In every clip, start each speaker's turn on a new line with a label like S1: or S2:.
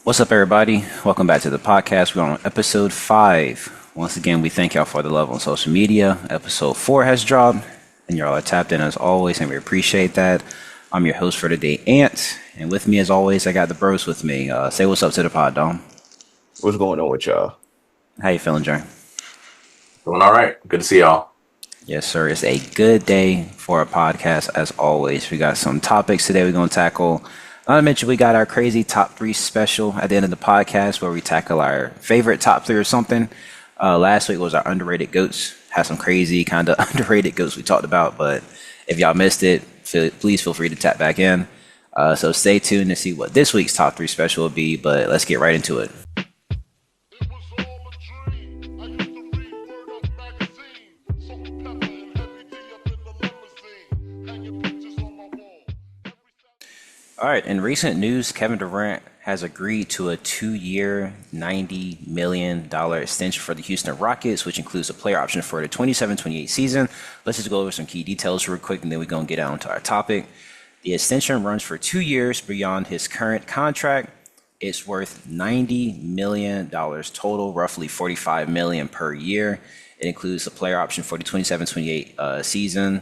S1: What's up, everybody? Welcome back to the podcast. We're on episode 5. Once again, we thank y'all for the love on social media. Episode 4 has dropped, and y'all are tapped in as always, and we appreciate that. I'm your host for today, Ant, and with me, as always, I got the bros with me. Say what's up to the pod, Dom.
S2: What's going on with y'all?
S1: How you feeling, Jay?
S3: Doing all right. Good to see y'all.
S1: Yes, sir. It's a good day for a podcast, as always. We got some topics today we're going to tackle. Not to mention, we got our crazy top 3 special at the end of the podcast where we tackle our favorite top 3 or something. Last week was our underrated GOATs. Had some crazy kind of underrated GOATs we talked about, but if y'all missed it, please feel free to tap back in. So stay tuned to see what this week's top 3 special will be, but let's get right into it.
S4: It was all a dream. I used to read Word Up magazine. Salt and pepper and heavy D up in the limousine. Hanging pictures on my wall.
S1: All right. In recent news, Kevin Durant has agreed to a 2-year, $90 million extension for the Houston Rockets, which includes a player option for the 27-28 season. Let's just go over some key details real quick, and then we're going to get on to our topic. The extension runs for 2 years beyond his current contract. It's worth $90 million total, roughly $45 million per year. It includes a player option for the 27-28 season,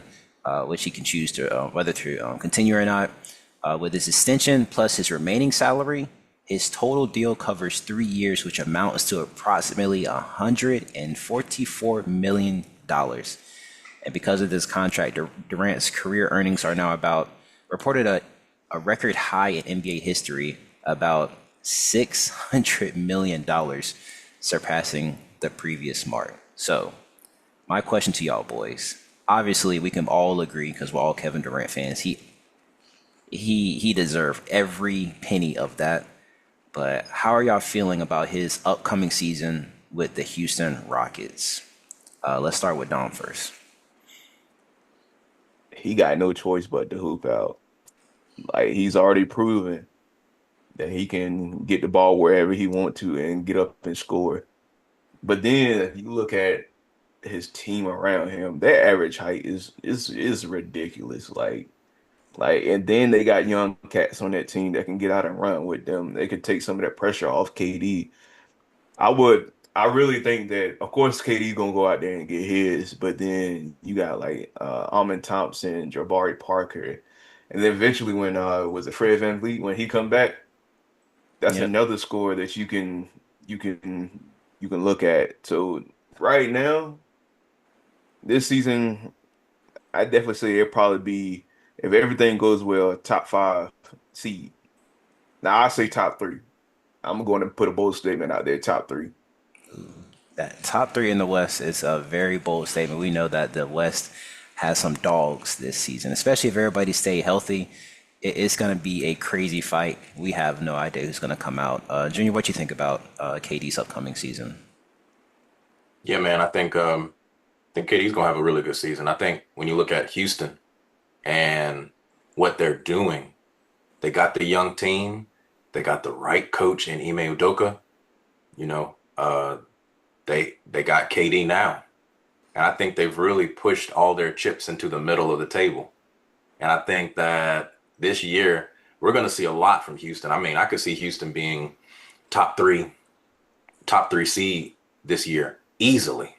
S1: which he can choose to whether to continue or not. With his extension plus his remaining salary, his total deal covers 3 years, which amounts to approximately $144 million. And because of this contract, Durant's career earnings are now reported a record high in NBA history, about $600 million, surpassing the previous mark. So, my question to y'all boys, obviously we can all agree because we're all Kevin Durant fans. He deserved every penny of that. But how are y'all feeling about his upcoming season with the Houston Rockets? Let's start with Dom first.
S2: He got no choice but to hoop out. Like he's already proven that he can get the ball wherever he want to and get up and score. But then if you look at his team around him, their average height is ridiculous. And then they got young cats on that team that can get out and run with them. They could take some of that pressure off KD. I really think that, of course, KD's gonna go out there and get his, but then you got like Amin Thompson, Jabari Parker, and then eventually when was it Fred VanVleet when he come back, that's
S1: Yep.
S2: another score that you can look at. So right now, this season, I definitely say it'll probably be if everything goes well, top 5 seed. Now I say top 3. I'm going to put a bold statement out there, top 3.
S1: That top 3 in the West is a very bold statement. We know that the West has some dogs this season, especially if everybody stay healthy. It's going to be a crazy fight. We have no idea who's going to come out. Junior, what you think about KD's upcoming season?
S3: Yeah, man. I think KD's gonna have a really good season. I think when you look at Houston and what they're doing, they got the young team, they got the right coach in Ime Udoka. You know, they got KD now, and I think they've really pushed all their chips into the middle of the table. And I think that this year we're gonna see a lot from Houston. I mean, I could see Houston being top three, top three seed this year easily.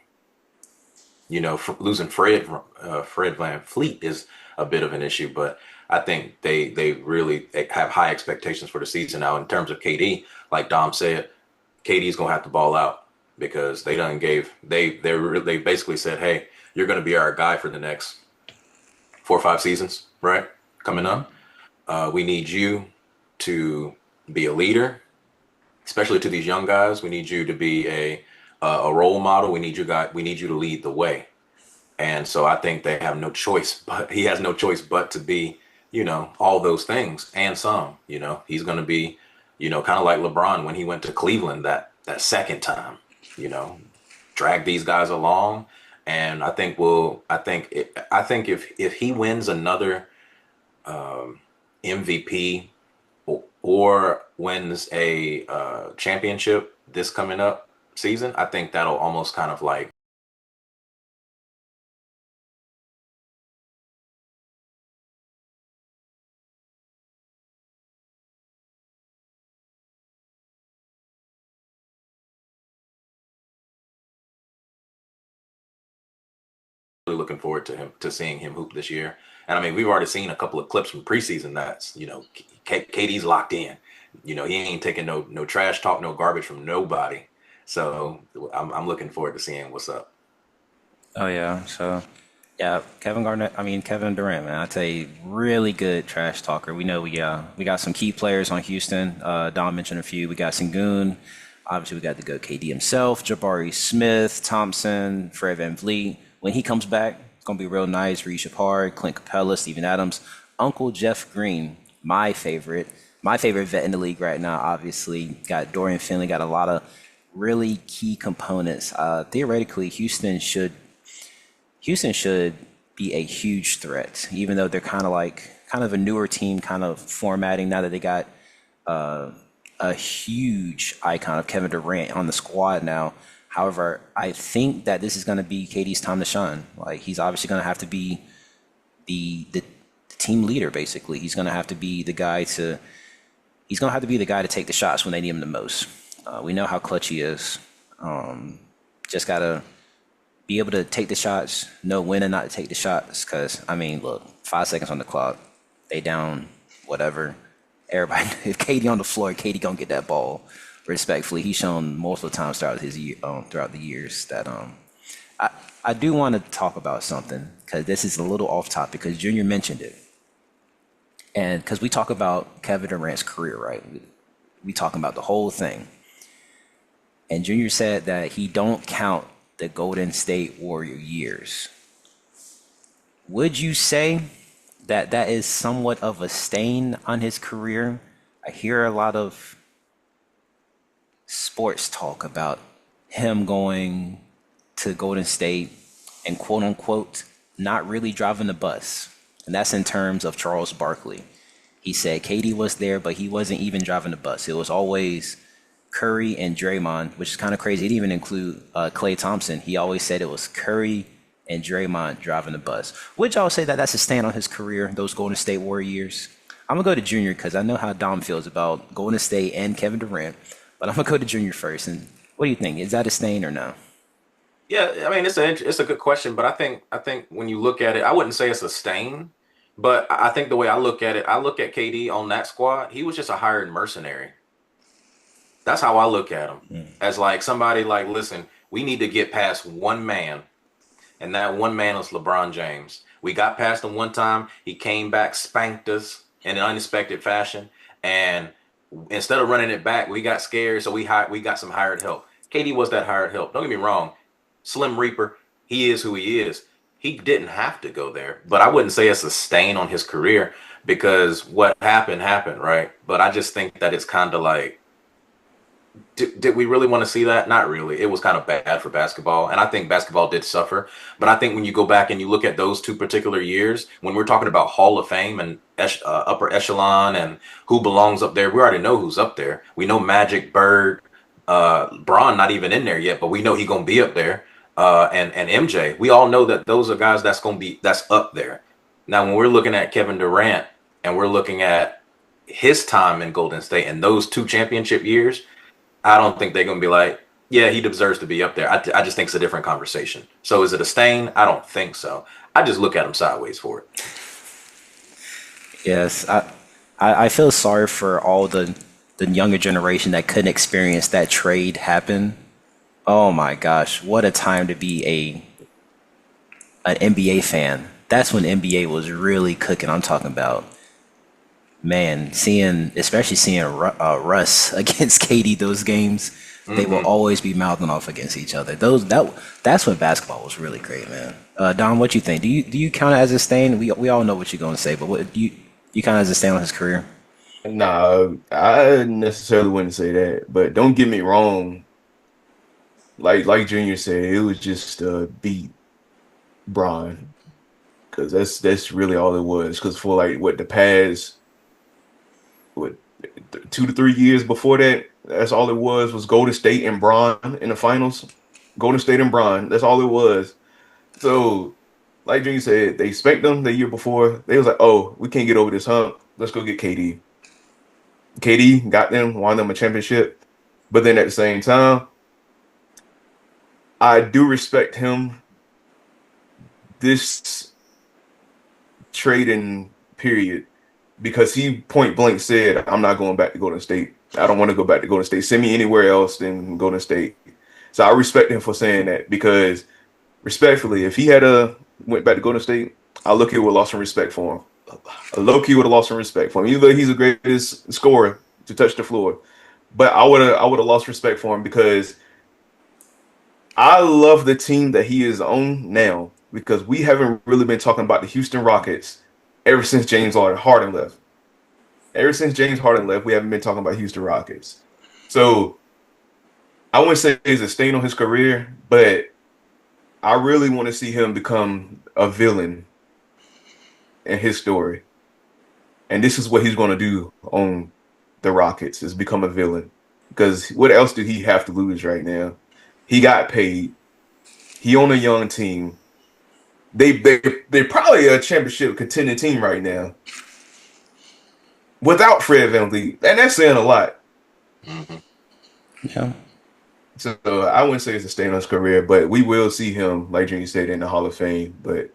S3: Losing Fred Van Fleet is a bit of an issue, but I think they really have high expectations for the season now. In terms of KD, like Dom said, KD's gonna have to ball out because they basically said, hey, you're gonna be our guy for the next 4 or 5 seasons, right? Coming up, we need you to be a leader, especially to these young guys. We need you to be a role model. We need you to lead the way. And so I think they have no choice, but he has no choice but to be, all those things and some. He's going to be, kind of like LeBron when he went to Cleveland that second time, you know, drag these guys along. And I think if he wins another MVP or wins a championship this coming up season, I think that'll almost kind of like really looking forward to seeing him hoop this year. And I mean, we've already seen a couple of clips from preseason that's, KD's locked in. He ain't taking no trash talk, no garbage from nobody. So I'm looking forward to seeing what's up.
S1: Oh yeah, so yeah, Kevin Durant, man, I tell you, really good trash talker. We know we got some key players on Houston. Don mentioned a few. We got Sengun. Obviously, we got the good KD himself, Jabari Smith, Thompson, Fred VanVleet. When he comes back, it's gonna be real nice. Reed Shapard, Clint Capella, Steven Adams, Uncle Jeff Green, my favorite vet in the league right now. Obviously, got Dorian Finley, got a lot of really key components. Theoretically, Houston should be a huge threat, even though they're kind of a newer team, kind of formatting now that they got a huge icon of Kevin Durant on the squad now. However, I think that this is going to be KD's time to shine. Like, he's obviously going to have to be the team leader. Basically, he's going to have to be the guy to take the shots when they need him the most. We know how clutch he is. Just gotta be able to take the shots, know when and not to take the shots. Because, I mean, look, 5 seconds on the clock, they down, whatever. Everybody, if KD on the floor, KD gonna get that ball. Respectfully, he's shown multiple times throughout the years that I do want to talk about something, because this is a little off topic, because Junior mentioned it, and because we talk about Kevin Durant's career, right? We talking about the whole thing, and Junior said that he don't count the Golden State Warrior years. Would you say that that is somewhat of a stain on his career? I hear a lot of sports talk about him going to Golden State and quote unquote not really driving the bus. And that's in terms of Charles Barkley. He said KD was there, but he wasn't even driving the bus. It was always Curry and Draymond, which is kind of crazy. He didn't even include Klay Thompson. He always said it was Curry and Draymond driving the bus. Would y'all say that that's a stand on his career, those Golden State Warrior years? I'm going to go to Junior because I know how Dom feels about Golden State and Kevin Durant, but I'm going to go to Junior first. And what do you think? Is that a stain or no?
S3: Yeah, I mean, it's a good question, but I think when you look at it, I wouldn't say it's a stain, but I think the way I look at it, I look at KD on that squad. He was just a hired mercenary. That's how I look at him, as like somebody like, listen, we need to get past one man, and that one man was LeBron James. We got past him one time. He came back, spanked us in an unexpected fashion, and instead of running it back, we got scared, so we got some hired help. KD was that hired help. Don't get me wrong, Slim Reaper, he is who he is. He didn't have to go there, but I wouldn't say it's a stain on his career, because what happened, right? But I just think that it's kind of like, did we really want to see that? Not really. It was kind of bad for basketball, and I think basketball did suffer. But I think when you go back and you look at those two particular years, when we're talking about Hall of Fame and upper echelon and who belongs up there, we already know who's up there. We know Magic, Bird, Braun not even in there yet, but we know he's gonna be up there. And MJ, we all know that those are guys that's up there. Now, when we're looking at Kevin Durant and we're looking at his time in Golden State and those two championship years, I don't think they're going to be like, yeah, he deserves to be up there. I just think it's a different conversation. So is it a stain? I don't think so. I just look at him sideways for it.
S1: Yes, I feel sorry for all the younger generation that couldn't experience that trade happen. Oh my gosh, what a time to be an NBA fan. That's when NBA was really cooking. I'm talking about, man, especially seeing Russ against KD, those games, they will always be mouthing off against each other. That's when basketball was really great, man. Don, what you think? Do you count it as a stain? We all know what you're going to say, but what do you count it as a stain on his career?
S2: Nah, I necessarily wouldn't say that, but don't get me wrong. Like Junior said, it was just beat Bron, because that's really all it was. Because for like the past 2 to 3 years before that, that's all it was Golden State and Bron in the finals. Golden State and Bron, that's all it was. So, like Junior said, they spanked them the year before. They was like, oh, we can't get over this hump. Let's go get KD. KD got them, won them a championship. But then at the same time, I do respect him this trading period because he point blank said, "I'm not going back to Golden State. I don't want to go back to Golden State. Send me anywhere else than Golden State." So I respect him for saying that because respectfully, if he had went back to Golden State, I look at would have lost some respect for him. Low key would have lost some respect for him. Even though he's the greatest scorer to touch the floor, but I would have lost respect for him because I love the team that he is on now because we haven't really been talking about the Houston Rockets ever since James Harden left. Ever since James Harden left, we haven't been talking about Houston Rockets. So I wouldn't say it's a stain on his career, but I really want to see him become a villain in his story. And this is what he's going to do on the Rockets is become a villain. Because what else do he have to lose right now? He got paid. He on a young team. They're probably a championship contending team right now. Without Fred VanVleet. And that's saying a lot.
S3: Mhm.
S1: Yeah.
S2: So I wouldn't say it's a stain on his career, but we will see him, like Junior said, in the Hall of Fame. But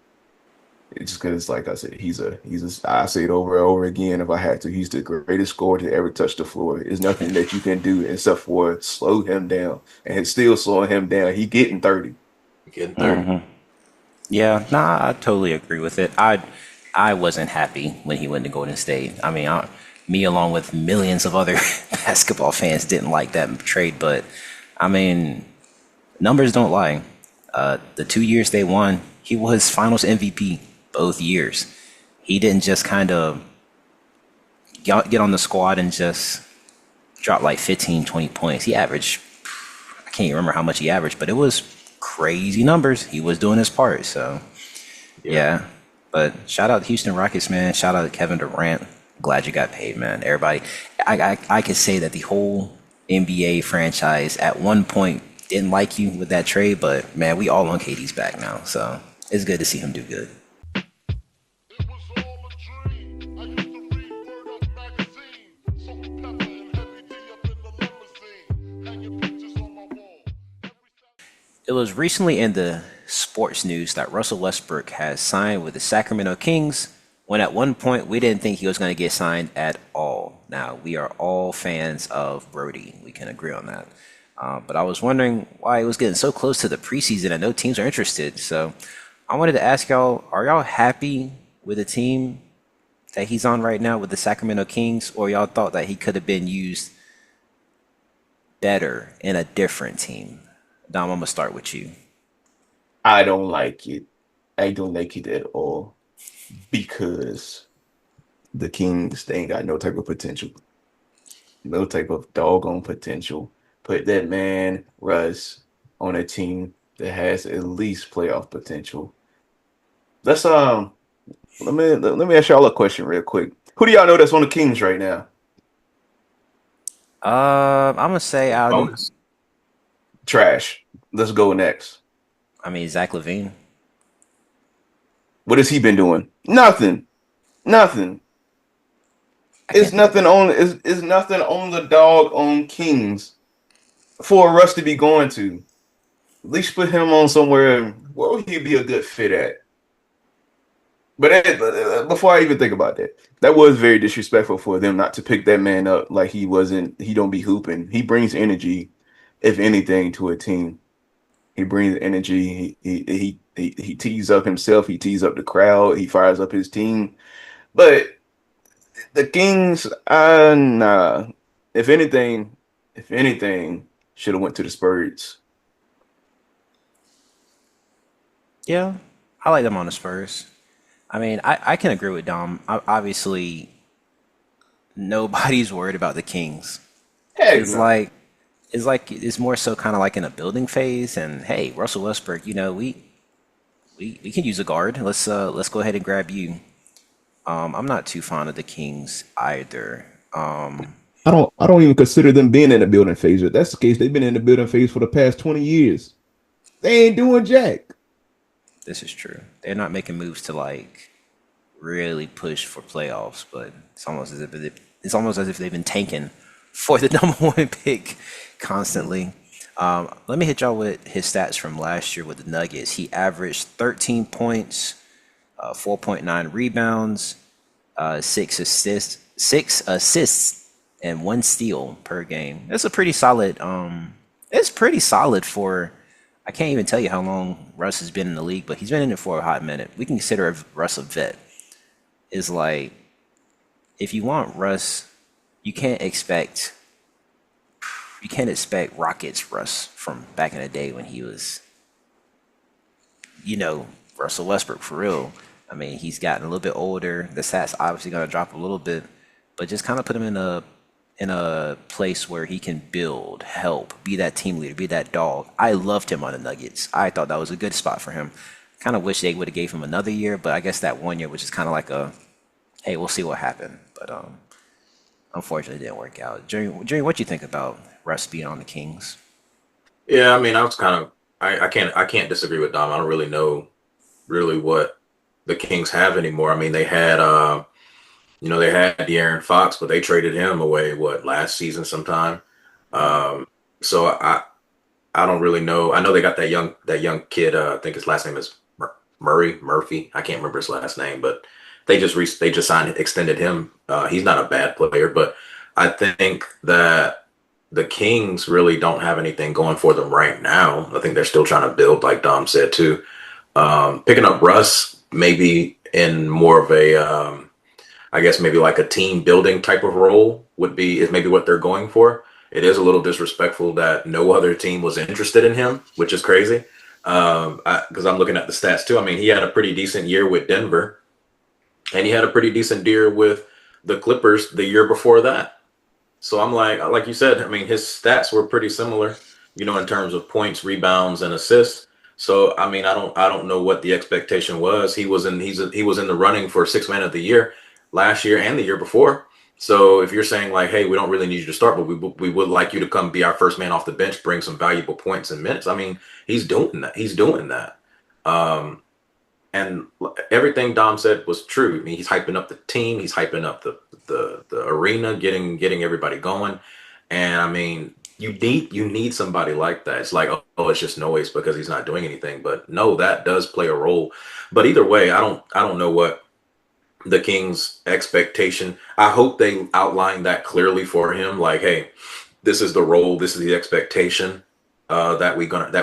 S2: it's just because, like I said, I say it over and over again if I had to. He's the greatest scorer to ever touch the floor. There's nothing that you can do except for slow him down. And it's still slowing him down. He getting 30.
S3: Getting 30.
S1: Mhm. Yeah, nah, I totally agree with it. I wasn't happy when he went to Golden State. I mean, me along with millions of other basketball fans didn't like that trade, but I mean, numbers don't lie. The 2 years they won, he was Finals MVP both years. He didn't just kind of get on the squad and just drop like 15, 20 points. He averaged, I can't even remember how much he averaged, but it was crazy numbers. He was doing his part. So, yeah. But shout out to Houston Rockets, man. Shout out to Kevin Durant. Glad you got paid, man. Everybody, I could say that the whole NBA franchise at one point didn't like you with that trade, but man, we all on KD's back now. So it's good to see him do good.
S4: It was all a dream. I used to read Word Up magazine. Salt and pepper and heavy D up in the limousine. Hanging pictures on my wall.
S1: It was recently in the sports news that Russell Westbrook has signed with the Sacramento Kings when at one point we didn't think he was going to get signed at all. Now, we are all fans of Brody. We can agree on that. But I was wondering why it was getting so close to the preseason and no teams are interested. So I wanted to ask y'all, are y'all happy with the team that he's on right now with the Sacramento Kings, or y'all thought that he could have been used better in a different team? Dom, I'm going to start with you.
S2: I don't like it. I don't like it at all because the Kings, they ain't got no type of potential. No type of doggone potential. Put that man, Russ, on a team that has at least playoff potential. Let's let me ask y'all a question real quick. Who do y'all know that's on the Kings right now?
S1: I'm going to say
S3: Bonus.
S2: Trash. Let's go next.
S1: Zach LaVine.
S2: What has he been doing? Nothing. Nothing. It's nothing on it's nothing on the dog on Kings for Russ to be going to. At least put him on somewhere where would he be a good fit at? But before I even think about that, that was very disrespectful for them not to pick that man up like he don't be hooping. He brings energy, if anything, to a team. He brings energy. He tees up himself. He tees up the crowd. He fires up his team. But the Kings, nah. If anything, should have went to the Spurs.
S1: Yeah, I like them on the Spurs. I can agree with Dom. Obviously, nobody's worried about the Kings.
S2: Heck
S1: It's
S2: no.
S1: like it's more so kind of like in a building phase. And hey, Russell Westbrook, we can use a guard. Let's go ahead and grab you. I'm not too fond of the Kings either.
S2: I don't even consider them being in the building phase. If that's the case, they've been in the building phase for the past 20 years. They ain't doing jack.
S1: This is true. They're not making moves to like really push for playoffs, but it's almost as if they've been tanking for the number one pick constantly. Let me hit y'all with his stats from last year with the Nuggets. He averaged 13 points, 4.9 rebounds, six assists, and one steal per game. That's a pretty solid. It's pretty solid for. I can't even tell you how long Russ has been in the league, but he's been in it for a hot minute. We can consider Russ a vet. Is like if you want Russ, you can't expect Rockets Russ from back in the day when he was, Russell Westbrook for real. I mean, he's gotten a little bit older. The stats obviously gonna drop a little bit, but just kind of put him in a place where he can build, help, be that team leader, be that dog. I loved him on the Nuggets. I thought that was a good spot for him. Kind of wish they would have gave him another year, but I guess that 1 year was just kind of like a, hey, we'll see what happened. But unfortunately, it didn't work out. Jerry, what you think about Russ being on the Kings?
S3: Yeah, I mean, I was kind of I can't disagree with Dom. I don't really know really what the Kings have anymore. I mean, they had De'Aaron Fox, but they traded him away what last season sometime.
S1: Mm.
S3: So I don't really know. I know they got that young kid. I think his last name is Murphy. I can't remember his last name, but they just signed extended him. He's not a bad player, but I think that the Kings really don't have anything going for them right now. I think they're still trying to build, like Dom said too. Picking up Russ maybe in more of a I guess maybe like a team building type of role is maybe what they're going for. It is a little disrespectful that no other team was interested in him, which is crazy. Because I'm looking at the stats too. I mean, he had a pretty decent year with Denver, and he had a pretty decent year with the Clippers the year before that. So I'm like you said, I mean, his stats were pretty similar, in terms of points, rebounds, and assists. So I mean, I don't know what the expectation was. He was in the running for six man of the year last year and the year before. So if you're saying like, hey, we don't really need you to start, but we would like you to come be our first man off the bench, bring some valuable points and minutes. I mean, he's doing that. He's doing that. Um, and everything Dom said was true. I mean, he's hyping up the team. He's hyping up the arena, getting everybody going. And I mean, you need somebody like that. It's like, oh, it's just noise because he's not doing anything. But no, that does play a role. But either way, I don't know what the Kings' expectation. I hope they outline that clearly for him. Like, hey, this is the role, this is the expectation that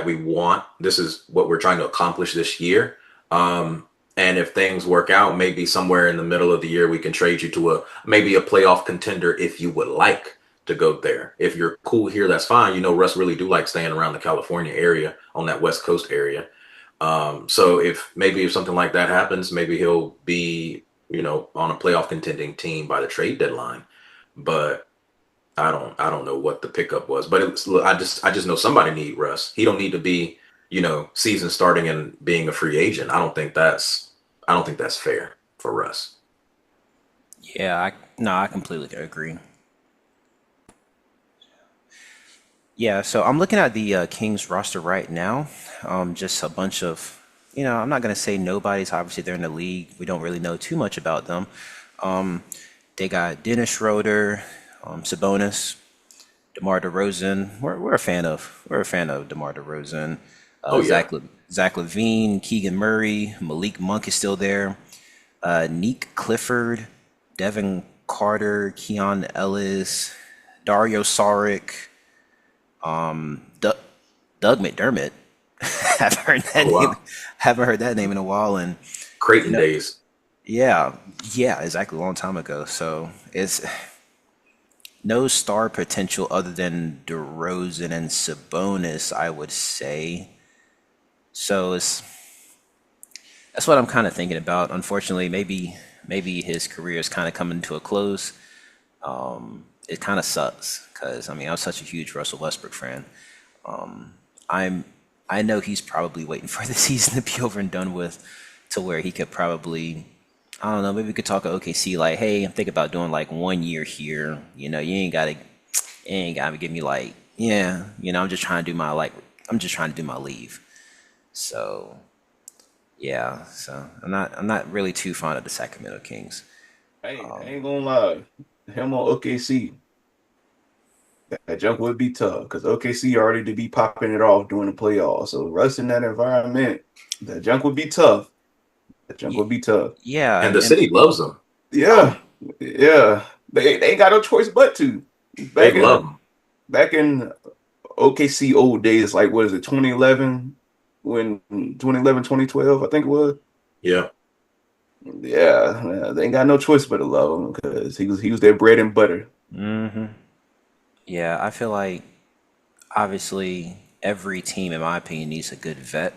S3: we want. This is what we're trying to accomplish this year. And if things work out, maybe somewhere in the middle of the year we can trade you to maybe a playoff contender if you would like to go there. If you're cool here, that's fine. Russ really do like staying around the California area on that West Coast area. So if something like that happens, maybe he'll be, on a playoff contending team by the trade deadline. But I don't know what the pickup was. But I just know somebody need Russ. He don't need to be, season starting and being a free agent. I don't think that's fair for Russ.
S1: Yeah, no, I completely agree. Yeah, so I'm looking at the Kings roster right now. Just a bunch of, I'm not gonna say nobody's. Obviously, they're in the league. We don't really know too much about them. Um, they got Dennis Schroeder, Sabonis, DeMar DeRozan. We're a fan of DeMar DeRozan.
S3: Oh yeah.
S1: Zach Levine, Keegan Murray, Malik Monk is still there. Neek Clifford, Devin Carter, Keon Ellis, Dario Saric, Doug, Doug McDermott. haven't heard that
S3: Oh
S1: name.
S3: wow.
S1: Haven't heard that name in a while, and you
S3: Creighton
S1: know,
S3: days.
S1: yeah, yeah, exactly, a long time ago. So it's no star potential other than DeRozan and Sabonis, I would say. So that's what I'm kind of thinking about. Unfortunately, maybe his career is kind of coming to a close. It kind of sucks because I mean I was such a huge Russell Westbrook fan. I'm I know he's probably waiting for the season to be over and done with, to where he could probably, I don't know, maybe we could talk to OKC like, hey, I'm thinking about doing like 1 year here. You ain't gotta give me like, yeah, I'm just trying to do my leave. So yeah, so I'm not really too fond of the Sacramento Kings.
S2: I
S1: Um,
S2: ain't gonna lie. Him on OKC, That jump would be tough because OKC already to be popping it off during the playoffs. So Russ in that environment, that jump would be tough. That jump would be tough.
S1: Yeah,
S3: And the
S1: and
S3: city loves him.
S2: Yeah, yeah. They ain't got no choice but to.
S3: They
S2: Back
S3: love
S2: in
S3: him.
S2: back in OKC old days, like what is it, 2011, when 2011, 2012, I think it was.
S3: Yeah.
S2: Yeah, they ain't got no choice but to love him because he was their bread and butter.
S1: yeah, I feel like obviously every team, in my opinion, needs a good vet.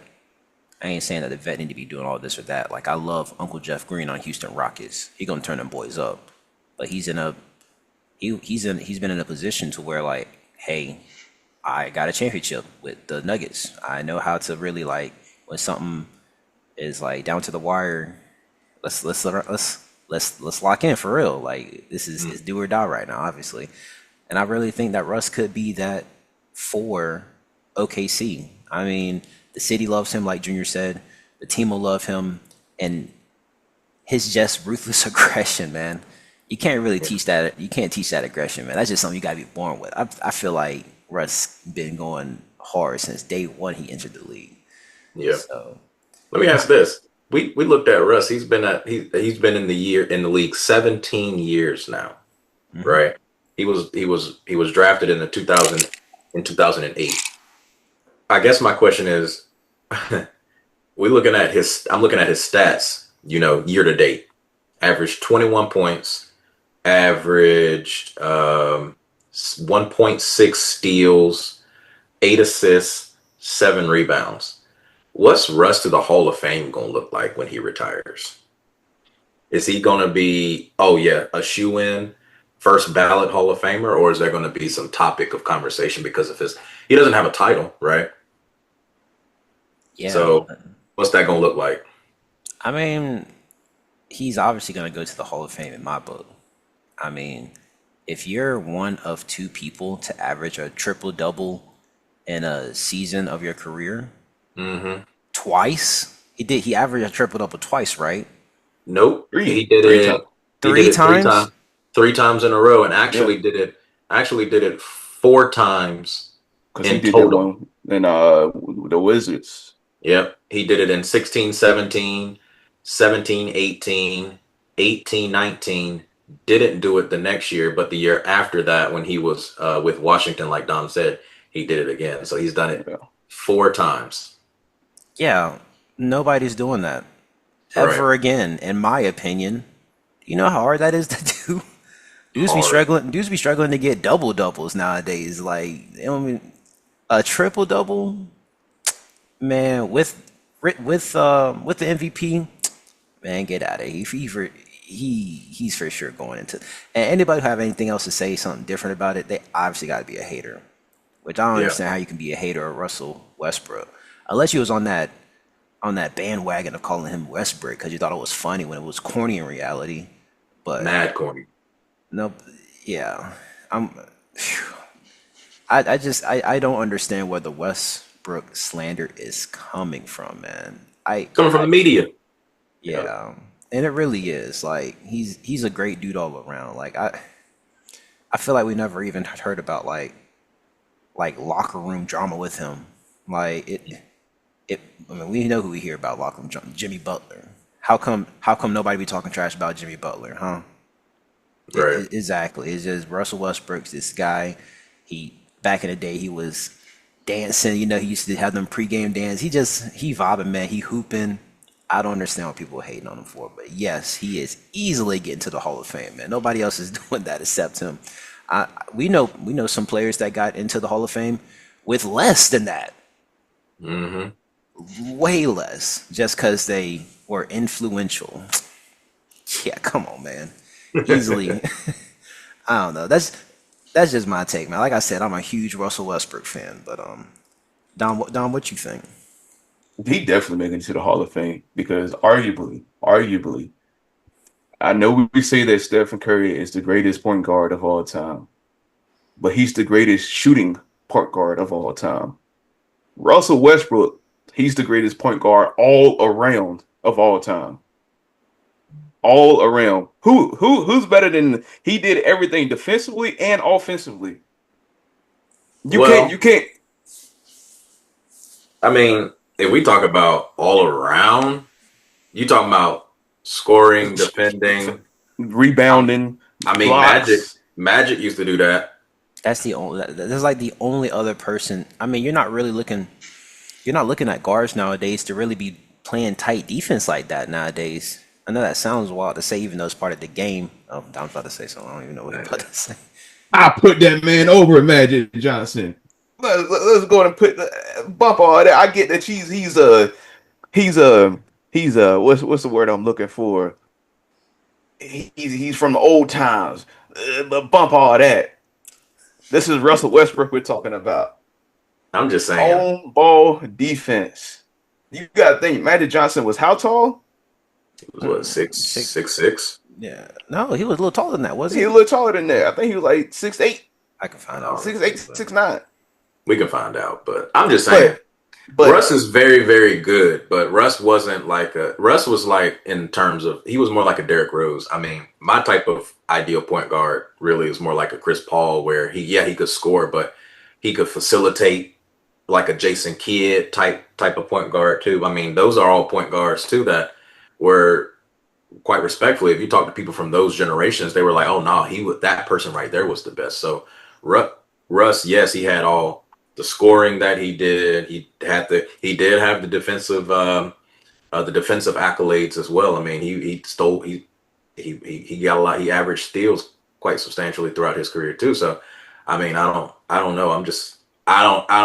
S1: I ain't saying that the vet need to be doing all this or that. Like I love Uncle Jeff Green on Houston Rockets. He gonna turn them boys up, but he's been in a position to where like, hey, I got a championship with the Nuggets. I know how to really like when something is like down to the wire. Let's lock in for real. Like this is do or die right now, obviously. And I really think that Russ could be that for OKC. I mean, the city loves him, like Junior said. The team will love him, and his just ruthless aggression, man. You can't really teach that. You can't teach that aggression, man. That's just something you gotta be born with. I feel like Russ been going hard since day one he entered the league.
S3: Yeah.
S1: So
S3: Let me ask this. We looked at Russ. He's been in the league 17 years now, right? He was drafted in the 2008. I guess my question is, I'm looking at his stats, year to date. Averaged 21 points, averaged 1.6 steals, 8 assists, 7 rebounds. What's Russ to the Hall of Fame going to look like when he retires? Is he going to be, oh yeah, a shoe-in, first ballot Hall of Famer, or is there going to be some topic of conversation because of he doesn't have a title, right?
S1: yeah,
S3: So what's that going to look like?
S1: I mean, he's obviously gonna go to the Hall of Fame in my book. I mean, if you're one of two people to average a triple double in a season of your career
S3: Mm-hmm.
S1: twice, he averaged a triple double twice, right?
S3: Nope.
S2: Three,
S3: He did
S2: three
S3: it.
S2: times.
S3: He did
S1: Three
S3: it
S1: times.
S3: 3 times in a row, and
S2: Yeah,
S3: actually did it 4 times
S2: because he
S3: in
S2: did that
S3: total.
S2: one in the Wizards.
S3: Yep. He did it in 16, 17, 17, 18, 18, 19. Didn't do it the next year, but the year after that, when he was with Washington, like Dom said, he did it again. So he's done it
S2: Yeah,
S3: 4 times.
S1: Yeah, nobody's doing that
S3: Right.
S1: ever again, in my opinion. You know how hard that is to do? Dudes be
S3: Hard.
S1: struggling. Dudes be struggling to get double doubles nowadays. Like, they don't even, a triple double, man. With the MVP, man, get out of here. He's for sure going into. And anybody who have anything else to say something different about it, they obviously got to be a hater. Which I don't
S3: Yeah.
S1: understand how you can be a hater of Russell Westbrook, unless you was on that bandwagon of calling him Westbrook because you thought it was funny when it was corny in reality. But
S3: Mad corny.
S1: no, yeah, I'm. Phew. I don't understand where the Westbrook slander is coming from, man.
S3: Coming from the media.
S2: yeah.
S1: Yeah, and it really is like he's a great dude all around. Like I feel like we never even heard about like locker room drama with him. Like it. I mean, we know who we hear about locker room drama. Jimmy Butler. How come nobody be talking trash about Jimmy Butler, huh?
S3: Right.
S1: Exactly. It's just Russell Westbrook's this guy. He back in the day he was dancing. He used to have them pregame dance. He vibing, man. He hooping. I don't understand what people are hating on him for, but yes, he is easily getting to the Hall of Fame, man. Nobody else is doing that except him. We know some players that got into the Hall of Fame with less than that,
S3: Mm-hmm.
S1: way less, just because they were influential. Yeah, come on, man. Easily. I don't know. That's just my take, man. Like I said, I'm a huge Russell Westbrook fan, but Don, what you think?
S2: He definitely making it to the Hall of Fame because arguably, I know we say that Stephen Curry is the greatest point guard of all time, but he's the greatest shooting point guard of all time. Russell Westbrook, he's the greatest point guard all around of all time. All around. Who's better than he did everything defensively and offensively.
S3: Well,
S2: You can't
S3: I mean, if we talk about all around, you talking about scoring, defending. Um,
S2: rebounding,
S3: I mean,
S2: blocks.
S3: Magic used to do that.
S1: That's the only. That's like the only other person. I mean, you're not really looking. You're not looking at guards nowadays to really be playing tight defense like that nowadays. I know that sounds wild to say, even though it's part of the game. Oh, Dom's about to say something. I don't even know what he's about to say.
S5: I put that man over Magic Johnson.
S2: Let's go and put bump all that. I get that he's a what's the word I'm looking for? He's from the old times. But bump all that. This is Russell Westbrook we're talking about.
S3: I'm just saying,
S2: On ball defense. You got to think Magic Johnson was how tall?
S3: it was what,
S1: Six.
S3: 6'6"?
S1: Yeah. No, he was a little taller than that, was
S2: He
S1: he?
S2: a little taller than that. I think he was like 6'8",
S1: I can find out.
S3: Um,
S2: 6'8", 6'9".
S3: we can find out, but I'm just saying.
S2: But
S3: Russ is very, very good, but Russ wasn't like a Russ was like in terms of he was more like a Derrick Rose. I mean, my type of ideal point guard really is more like a Chris Paul, where he could score, but he could facilitate like a Jason Kidd type of point guard too. I mean, those are all point guards too that were quite respectfully. If you talk to people from those generations, they were like, "Oh no, he was that person right there was the best." So Russ, yes, he had all the scoring that he did. He did have the defensive accolades as well. I mean, he stole he got a lot. He averaged steals quite substantially throughout his career too. So, I mean, I don't know. I don't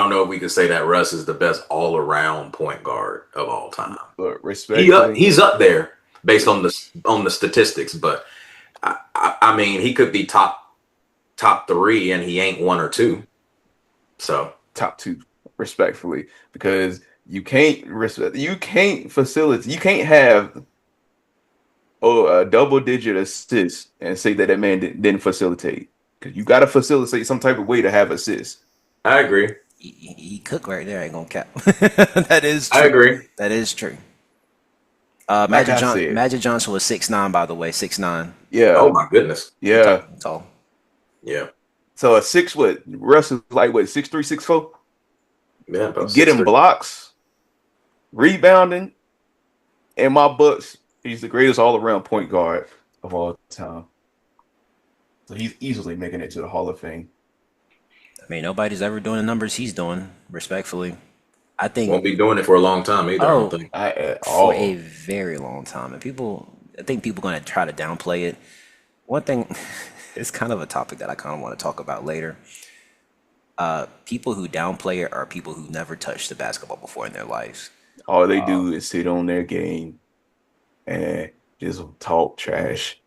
S3: know if we could say that Russ is the best all around point guard of all time.
S2: respectfully,
S3: He's up there based on the statistics, but I mean, he could be top three, and he ain't one or two. So
S2: top two, respectfully, because you can't facilitate, you can't have a double digit assist and say that man didn't facilitate, because you got to facilitate some type of way to have assists.
S3: I agree.
S1: He cook right there. I ain't gonna cap. That is
S3: I
S1: true.
S3: agree.
S1: That is true.
S2: Like I said,
S1: Magic Johnson was 6'9", by the way, 6'9".
S3: Oh
S2: yeah,
S3: my goodness.
S2: yeah.
S1: Tall.
S3: Yeah.
S2: So a six, what Russ is like, what, 6'3", 6'4"?
S3: Yeah. About
S2: Getting
S3: 6'3".
S2: blocks, rebounding, in my books, he's the greatest all around point guard of all time. So he's easily making it to the Hall of Fame.
S1: I mean, nobody's ever doing the numbers he's doing. Respectfully, I think.
S3: Won't be doing it for a long time either. I
S1: Oh,
S3: don't think.
S2: At
S1: for
S2: all.
S1: a very long time, and I think people are going to try to downplay it. One thing, it's kind of a topic that I kind of want to talk about later. People who downplay it are people who never touched the basketball before in their lives.
S2: All they do is sit on their game and just talk trash.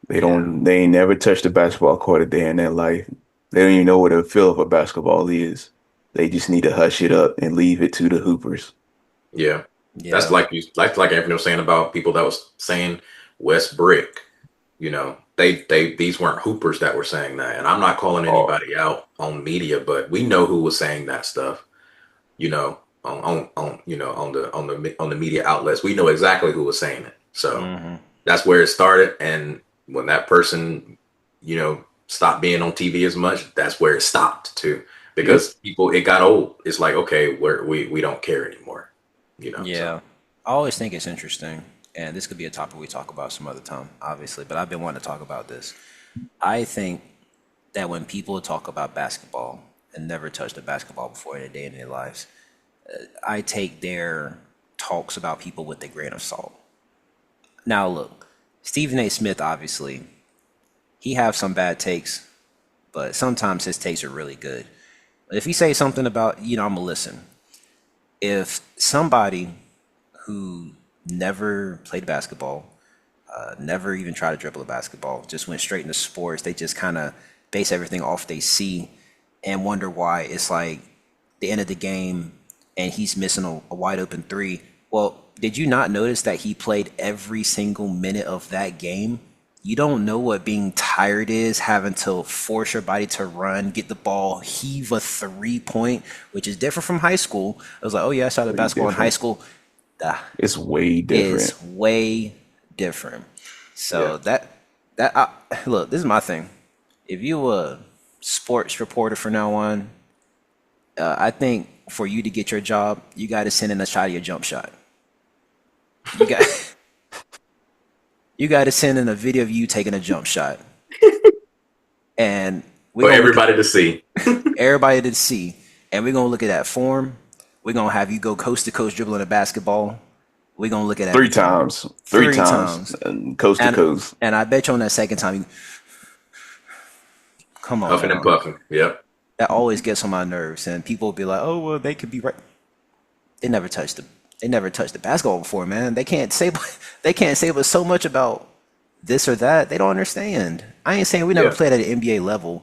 S2: They ain't never touched a basketball court a day in their life. They don't even know what a feel of a basketball is. They just need to hush it up and leave it to the hoopers.
S3: Yeah. That's
S1: Yeah,
S3: like Anthony was saying about people that was saying Westbrook. You know, these weren't hoopers that were saying that. And I'm not calling
S2: Oh,
S3: anybody out on media, but we know who was saying that stuff, you know, on you know, on the media outlets. We know exactly who was saying it. So that's where it started. And when that person, you know, stopped being on TV as much, that's where it stopped too.
S2: yep.
S3: Because it got old. It's like, okay, we don't care anymore. You know.
S1: yeah. I always think it's interesting, and this could be a topic we talk about some other time, obviously. But I've been wanting to talk about this. I think that when people talk about basketball and never touched a basketball before in a day in their lives, I take their talks about people with a grain of salt. Now, look, Stephen A. Smith, obviously, he have some bad takes, but sometimes his takes are really good. If he say something about, I'm gonna listen. If somebody who never played basketball, never even tried to dribble a basketball, just went straight into sports, they just kind of base everything off they see and wonder why it's like the end of the game and he's missing a wide open three. Well, did you not notice that he played every single minute of that game? You don't know what being tired is, having to force your body to run, get the ball, heave a 3-point, which is different from high school. I was like, oh yeah, I started
S2: Way
S1: basketball in high
S2: different.
S1: school.
S2: It's way different.
S1: It's way different. So
S2: Yeah.
S1: look, this is my thing. If you a sports reporter from now on, I think for you to get your job, you got to send in a shot of your jump shot. You got you got to send in a video of you taking a jump shot, and we're
S3: For
S1: gonna look at
S3: everybody to see.
S1: everybody to see, and we're gonna look at that form. We're gonna have you go coast to coast dribbling a basketball. We're gonna look at
S2: Three
S1: everything
S2: times. Three
S1: three
S2: times.
S1: times,
S2: And coast to
S1: and
S2: coast.
S1: I bet you on that second time, come on
S3: Huffing and
S1: now,
S3: puffing. Yep.
S1: that always gets on my nerves, and people will be like, "Oh well, they could be right." They never touched the basketball before, man. They can't say they can't say but so much about this or that. They don't understand. I ain't saying we never
S3: Yeah.
S1: played at an NBA level,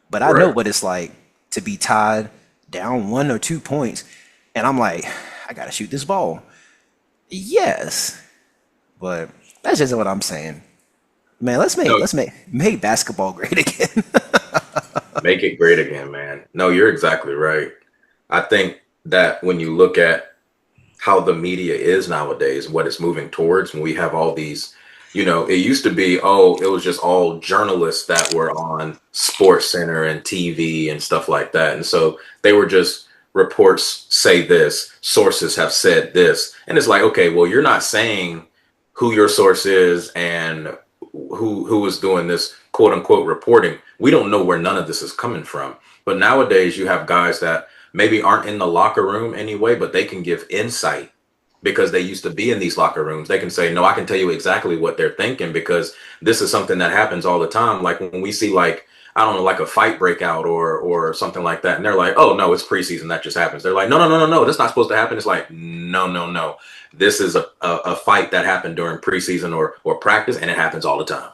S1: but I know
S3: Right.
S1: what it's like to be tied down 1 or 2 points, and I'm like, I gotta shoot this ball. Yes, but that's just what I'm saying. Man,
S3: No,
S1: let's make basketball great again.
S3: make it great again, man. No, you're exactly right. I think that when you look at how the media is nowadays, what it's moving towards, when we have all these, it used to be, oh, it was just all journalists that were on Sports Center and TV and stuff like that. And so they were just reports say this, sources have said this. And it's like, okay, well, you're not saying who your source is and who is doing this quote unquote reporting. We don't know where none of this is coming from. But nowadays you have guys that maybe aren't in the locker room anyway, but they can give insight because they used to be in these locker rooms. They can say, no, I can tell you exactly what they're thinking because this is something that happens all the time. Like when we see like, I don't know, like a fight breakout or something like that. And they're like, oh no, it's preseason. That just happens. They're like, no, that's not supposed to happen. It's like, no. This is a fight that happened during preseason or practice, and it happens all the time.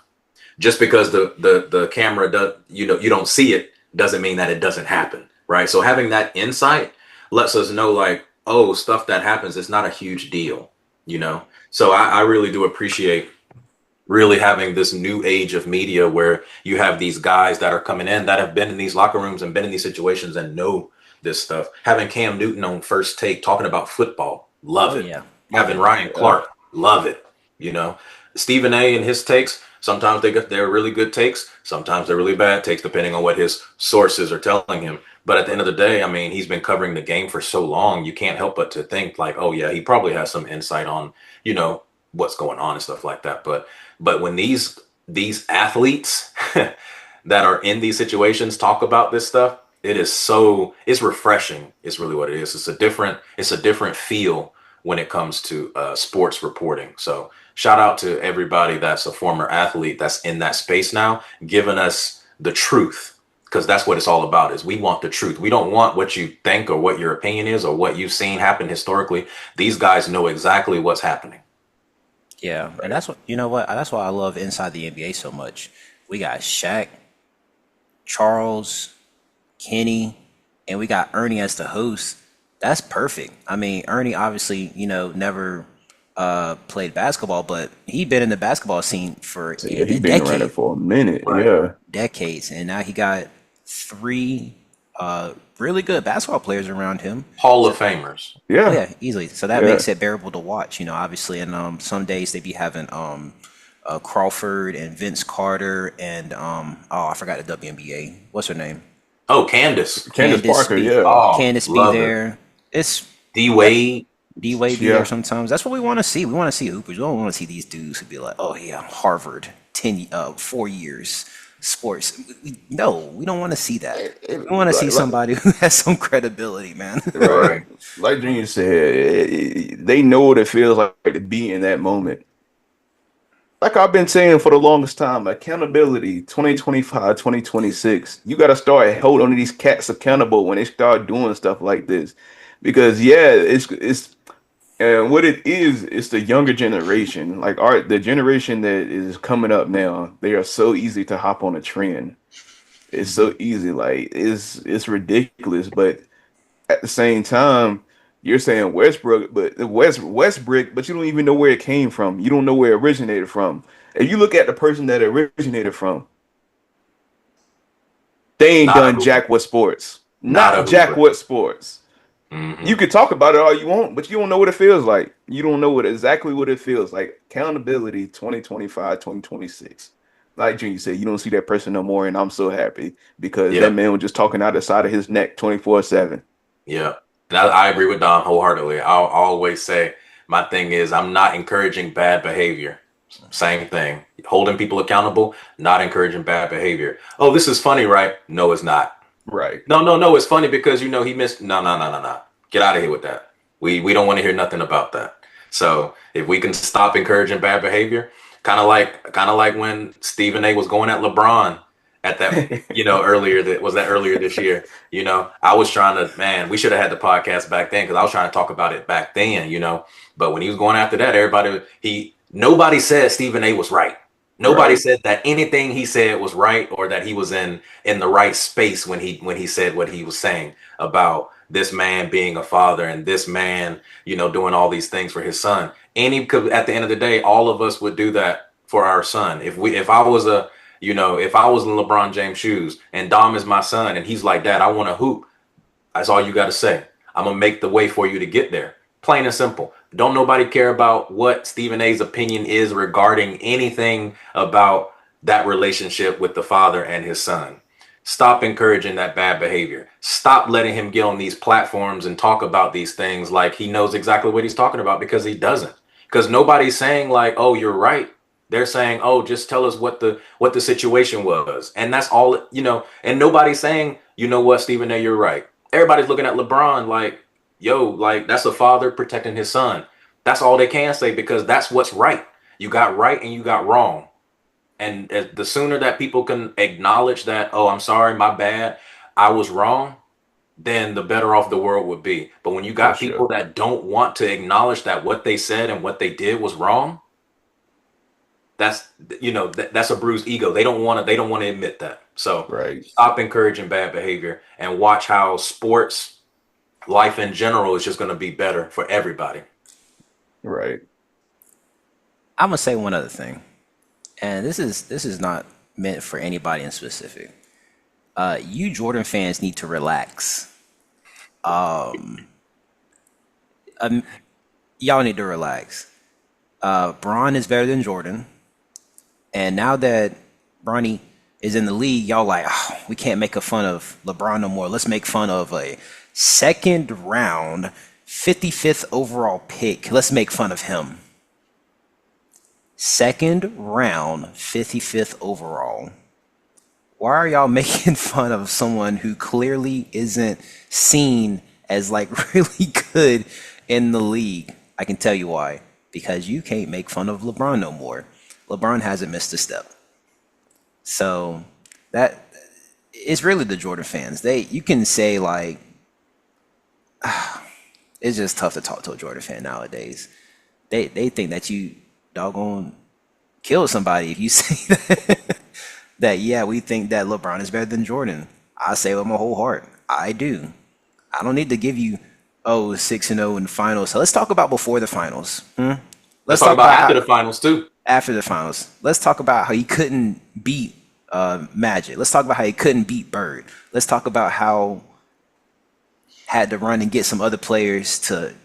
S3: Just because the camera does, you don't see it doesn't mean that it doesn't happen. Right. So having that insight lets us know like, oh, stuff that happens, it's not a huge deal, So I really do appreciate really having this new age of media where you have these guys that are coming in that have been in these locker rooms and been in these situations and know this stuff. Having Cam Newton on First Take talking about football, love
S1: Oh
S3: it.
S1: yeah, love
S3: Having
S1: it.
S3: Ryan Clark, love it. You know, Stephen A. and his takes. Sometimes they're really good takes. Sometimes they're really bad takes, depending on what his sources are telling him. But at the end of the day, I mean, he's been covering the game for so long, you can't help but to think like, oh yeah, he probably has some insight on, what's going on and stuff like that. But when these athletes that are in these situations talk about this stuff, it's refreshing. It's really what it is. It's a different feel when it comes to sports reporting. So shout out to everybody that's a former athlete that's in that space now, giving us the truth, because that's what it's all about. Is we want the truth. We don't want what you think or what your opinion is or what you've seen happen historically. These guys know exactly what's happening.
S1: Yeah, and that's what you know. What that's why I love Inside the NBA so much. We got Shaq, Charles, Kenny, and we got Ernie as the host. That's perfect. I mean, Ernie obviously, never played basketball, but he been in the basketball scene for
S2: So yeah, he been around it for a minute.
S3: Right.
S2: Yeah.
S1: decades, and now he got three really good basketball players around him.
S3: Hall of Famers.
S1: Oh
S2: Yeah.
S1: yeah, easily. So that
S2: Yeah.
S1: makes it bearable to watch, obviously. And some days they be having Crawford and Vince Carter and I forgot the WNBA. What's her name?
S3: Oh, Candace.
S2: Candace Parker,
S1: be
S2: yeah.
S3: Oh,
S1: Candace be
S3: love it.
S1: there. It's
S3: D Wade.
S1: D Wade be
S2: Yeah.
S1: there sometimes. That's what we want to see. We want to see hoopers. We don't want to see these dudes who be like, oh yeah, Harvard, 4 years sports. No, we don't want to see that. We want to see somebody who has some credibility, man.
S2: Right. Like Junior said, they know what it feels like to be in that moment. Like I've been saying for the longest time, accountability 2025, 2026. You got to start holding these cats accountable when they start doing stuff like this. Because yeah, it's and what it is, it's the younger generation. Like the generation that is coming up now, they are so easy to hop on a trend. It's so easy, like it's ridiculous. But at the same time, you're saying Westbrook, but Westbrook, but you don't even know where it came from. You don't know where it originated from. If you look at the person that it originated from, they ain't
S3: Not a
S2: done
S3: hooper.
S2: jack what sports.
S3: Not a
S2: Not jack
S3: hooper.
S2: what sports.
S3: Mhm.
S2: You could talk about it all you want, but you don't know what it feels like. You don't know exactly what it feels like. Accountability 2025, 2026. Like Junior said, you don't see that person no more, and I'm so happy because that
S3: Yep.
S2: man was just talking out the side of his neck 24/7.
S3: Yeah. And I agree with Dom wholeheartedly. I'll always say my thing is I'm not encouraging bad behavior. Same thing. Holding people accountable, not encouraging bad behavior. Oh, this is funny, right? No, it's not.
S2: Right.
S3: No, no, no. It's funny because he missed. No, no, no, no, no. Get out of here with that. We don't want to hear nothing about that. So if we can stop encouraging bad behavior, kind of like when Stephen A. was going at LeBron at that, earlier this year. I was trying to, man, we should have had the podcast back then because I was trying to talk about it back then. But when he was going after that, nobody said Stephen A. was right. Nobody
S2: Right.
S3: said that anything he said was right or that he was in the right space when he said what he was saying about this man being a father and this man, doing all these things for his son. Could, at the end of the day, all of us would do that for our son. If I was in LeBron James' shoes and Dom is my son and he's like, Dad, I want to hoop. That's all you got to say. I'm gonna make the way for you to get there. Plain and simple. Don't nobody care about what Stephen A's opinion is regarding anything about that relationship with the father and his son. Stop encouraging that bad behavior. Stop letting him get on these platforms and talk about these things like he knows exactly what he's talking about because he doesn't. Because nobody's saying like, "Oh, you're right." They're saying, "Oh, just tell us what the situation was," and that's all. And nobody's saying, "You know what, Stephen A, you're right." Everybody's looking at LeBron like, yo, like that's a father protecting his son. That's all they can say because that's what's right. You got right and you got wrong. And the sooner that people can acknowledge that, oh, I'm sorry, my bad, I was wrong, then the better off the world would be. But when you
S2: For
S3: got people
S2: sure.
S3: that don't want to acknowledge that what they said and what they did was wrong, that's that's a bruised ego. They don't want to admit that. So
S2: Right.
S3: stop encouraging bad behavior and watch how sports life in general is just going to be better for everybody.
S2: Right.
S1: I'm gonna say one other thing, and this is not meant for anybody in specific. You Jordan fans need to relax. Um, y'all need to relax. Braun is better than Jordan, and now that Bronny is in the league, y'all like, oh, we can't make a fun of LeBron no more. Let's make fun of a second round, 55th overall pick. Let's make fun of him. Second round, 55th overall. Why are y'all making fun of someone who clearly isn't seen as like really good in the league? I can tell you why. Because you can't make fun of LeBron no more. LeBron hasn't missed a step. So that it's really the Jordan fans. You can say like it's just tough to talk to a Jordan fan nowadays. They think that you doggone killed somebody if you say that yeah, we think that LeBron is better than Jordan. I say with my whole heart, I do. I don't need to give you 6-0 in the finals. So let's talk about before the finals.
S3: Let's
S1: Let's
S3: talk
S1: talk
S3: about
S1: about
S3: after
S1: how
S3: the finals too.
S1: after the finals. Let's talk about how he couldn't beat Magic. Let's talk about how he couldn't beat Bird. Let's talk about how had to run and get some other players to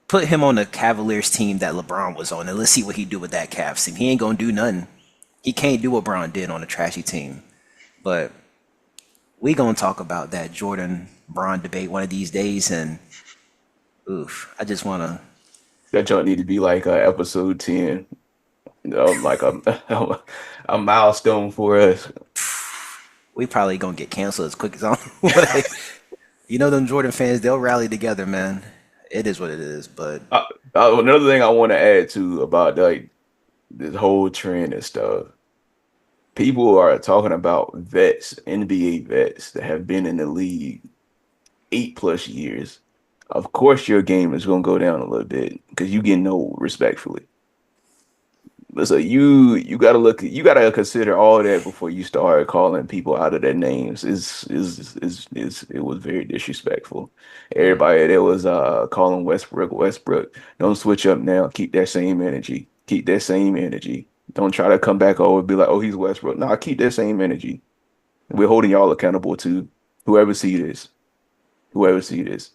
S1: put him on the Cavaliers team that LeBron was on, and let's see what he do with that Cavs team. He ain't gonna do nothing. He can't do what Bron did on a trashy team. But we gonna talk about that Jordan Bron debate one of these days, and I just wanna.
S2: That joint need to be like episode 10. Like a milestone for us.
S1: We probably gonna get canceled as quick as on the way. Them Jordan fans, they'll rally together, man. It is what it is, but
S2: Another thing I want to add to about like this whole trend and stuff. People are talking about vets, NBA vets that have been in the league 8+ years. Of course, your game is gonna go down a little bit because you get old, respectfully. But so you gotta consider all that before you start calling people out of their names. It was very disrespectful.
S3: Mm.
S2: Everybody that was calling Westbrook, don't switch up now. Keep that same energy. Keep that same energy. Don't try to come back over and be like, oh, he's Westbrook. Nah, keep that same energy. We're holding y'all accountable to whoever see this. Whoever see this.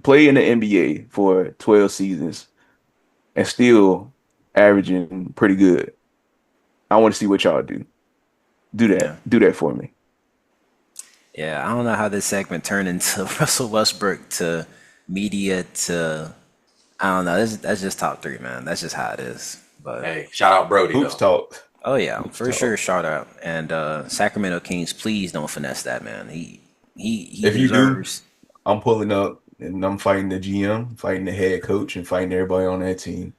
S2: Play in the NBA for 12 seasons and still averaging pretty good. I want to see what y'all do. Do
S1: yeah.
S2: that. Do that for me.
S1: Yeah, I don't know how this segment turned into Russell Westbrook to media to I don't know. That's just top three, man. That's just how it is. But
S3: Hey, shout out Brody
S2: Hoops
S3: though.
S2: talk.
S1: oh yeah,
S2: Hoops
S1: for sure,
S2: talk.
S1: shout out. And Sacramento Kings, please don't finesse that man. He
S2: If you do,
S1: deserves.
S2: I'm pulling up and I'm fighting the GM, fighting the head coach, and fighting everybody on that team.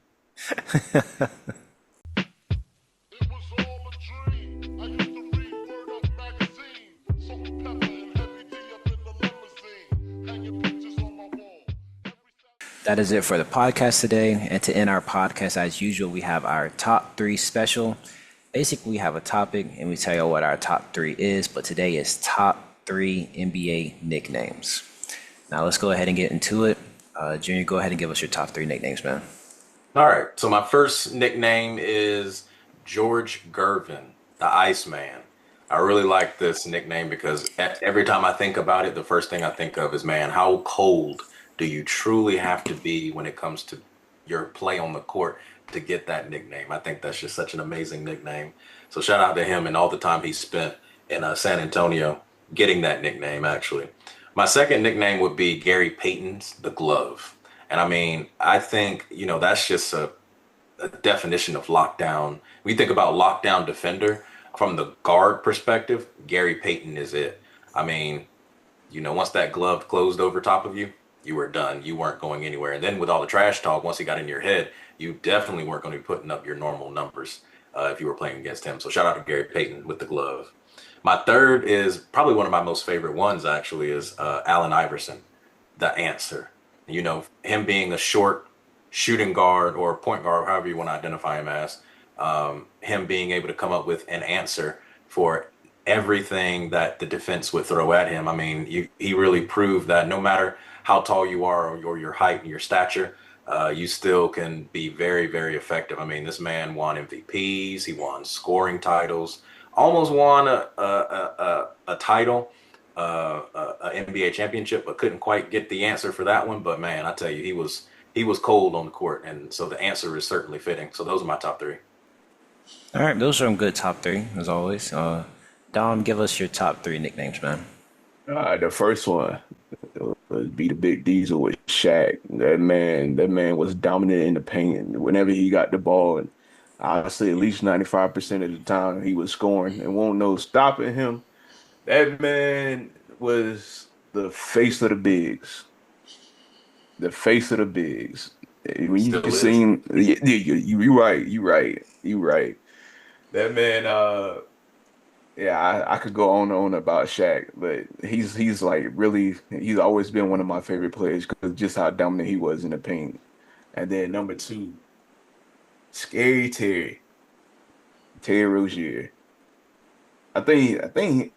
S4: It was all a dream. I used to read Word Up magazine. Salt and pepper and heavy D up in the limousine. Hanging pictures on my wall.
S1: That is it for the podcast today. And to end our podcast, as usual, we have our top three special. Basically, we have a topic and we tell you what our top three is. But today is top three NBA nicknames. Now let's go ahead and get into it. Junior, go ahead and give us your top three nicknames, man.
S3: All right. So my first nickname is George Gervin, the Iceman. I really like this nickname because every time I think about it, the first thing I think of is, man, how cold do you truly have to be when it comes to your play on the court to get that nickname? I think that's just such an amazing nickname. So shout out to him and all the time he spent in San Antonio getting that nickname, actually. My second nickname would be Gary Payton's the Glove. And I mean, I think, that's just a definition of lockdown. When you think about lockdown defender from the guard perspective, Gary Payton is it. I mean, once that glove closed over top of you, you were done. You weren't going anywhere. And then with all the trash talk, once he got in your head, you definitely weren't going to be putting up your normal numbers if you were playing against him. So shout out to Gary Payton with the glove. My third is probably one of my most favorite ones, actually, is Allen Iverson, the answer. Him being a short shooting guard or point guard, however you want to identify him as, him being able to come up with an answer for everything that the defense would throw at him. I mean, he really proved that no matter how tall you are or your height and your stature, you still can be very, very effective. I mean, this man won MVPs, he won scoring titles, almost won a title, a NBA championship, but couldn't quite get the answer for that one. But man, I tell you, he was cold on the court, and so the answer is certainly fitting. So those are my top three.
S1: All right, those are some good top three, as always. Dom, give us your top three nicknames, man.
S2: The first one would be the Big Diesel with Shaq. That man was dominant in the paint. Whenever he got the ball, and I say at least 95% of the time he was scoring and won't no stopping him. That man was the face of the bigs. The face of the bigs. When you
S3: Still
S2: just
S3: is.
S2: seen, you right, you right. That man, yeah, I could go on and on about Shaq, but he's like really, he's always been one of my favorite players because just how dominant he was in the paint. And then number two, Scary Terry Rozier. I think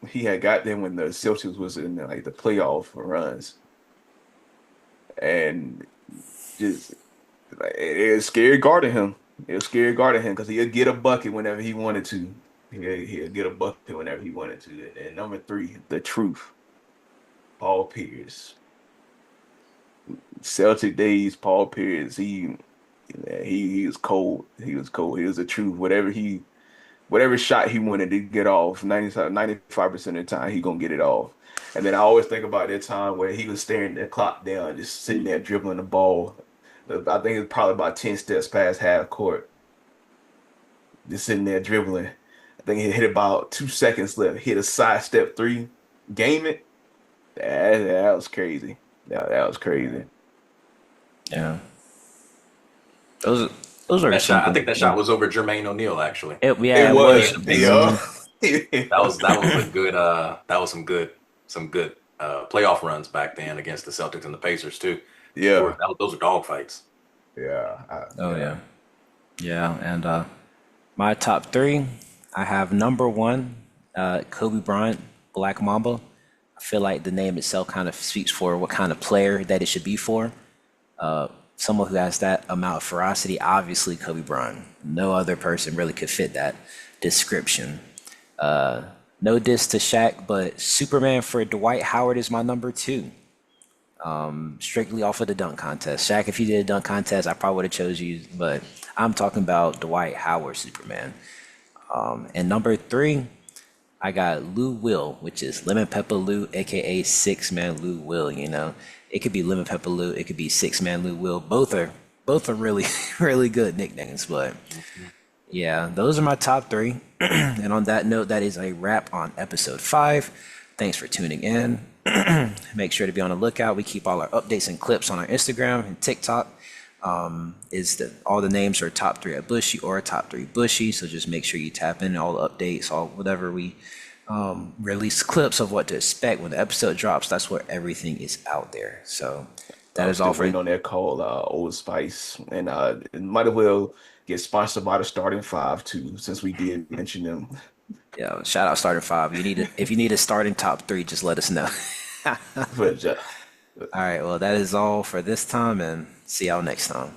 S2: he had got them when the Celtics was in like the playoff runs, and just like, it was scary guarding him. It was scary guarding him because he'd get a bucket whenever he wanted to. He'd get a bucket whenever he wanted to. And number three, the truth, Paul Pierce. Celtic days, Paul Pierce. He was cold. He was cold. He was the truth. Whatever shot he wanted to get off, 95% of the time he gonna get it off. And then I always think about that time where he was staring the clock down, just sitting there dribbling the ball. I think it's probably about 10 steps past half court, just sitting there dribbling. I think he hit about 2 seconds left, hit a sidestep three, game it. That was crazy. That was crazy.
S1: Yeah, those those are
S3: That
S1: some
S3: shot, I
S1: good.
S3: think that shot was over Jermaine O'Neal, actually.
S1: Yeah,
S2: It
S1: it was.
S2: was,
S1: Mhm.
S2: yeah.
S3: That was a good that was some good playoff runs back then against the Celtics and the Pacers too.
S2: Yeah,
S3: Those are dog fights.
S1: Oh
S2: yeah.
S1: yeah, yeah. And my top three, I have number one, Kobe Bryant, Black Mamba. I feel like the name itself kind of speaks for what kind of player that it should be for. Someone who has that amount of ferocity, obviously Kobe Bryant. No other person really could fit that description. No diss to Shaq, but Superman for Dwight Howard is my number two. Strictly off of the dunk contest. Shaq, if you did a dunk contest, I probably would have chose you, but I'm talking about Dwight Howard Superman. And number three, I got Lou Will, which is Lemon Pepper Lou, aka Six Man Lou Will. You know, it could be Lemon Pepper Lou, it could be Six Man Lou Will. Both are really really good nicknames. But yeah, those are my top three. And on that note, that is a wrap on episode 5. Thanks for tuning in. Make sure to be on the lookout. We keep all our updates and clips on our Instagram and TikTok. Is that all the names are top 3 at Bushy or top 3 Bushy. So just make sure you tap in all the updates, all whatever we release clips of what to expect when the episode drops. That's where everything is out there. So that is all for
S2: waiting on that call, Old Spice, and it might as well get sponsored by the starting five too, since we did mention them.
S1: yeah. Shout out starting 5. If you need a starting top 3, just let us know.
S2: But
S1: All right. Well, that is all for this time, and see y'all next time.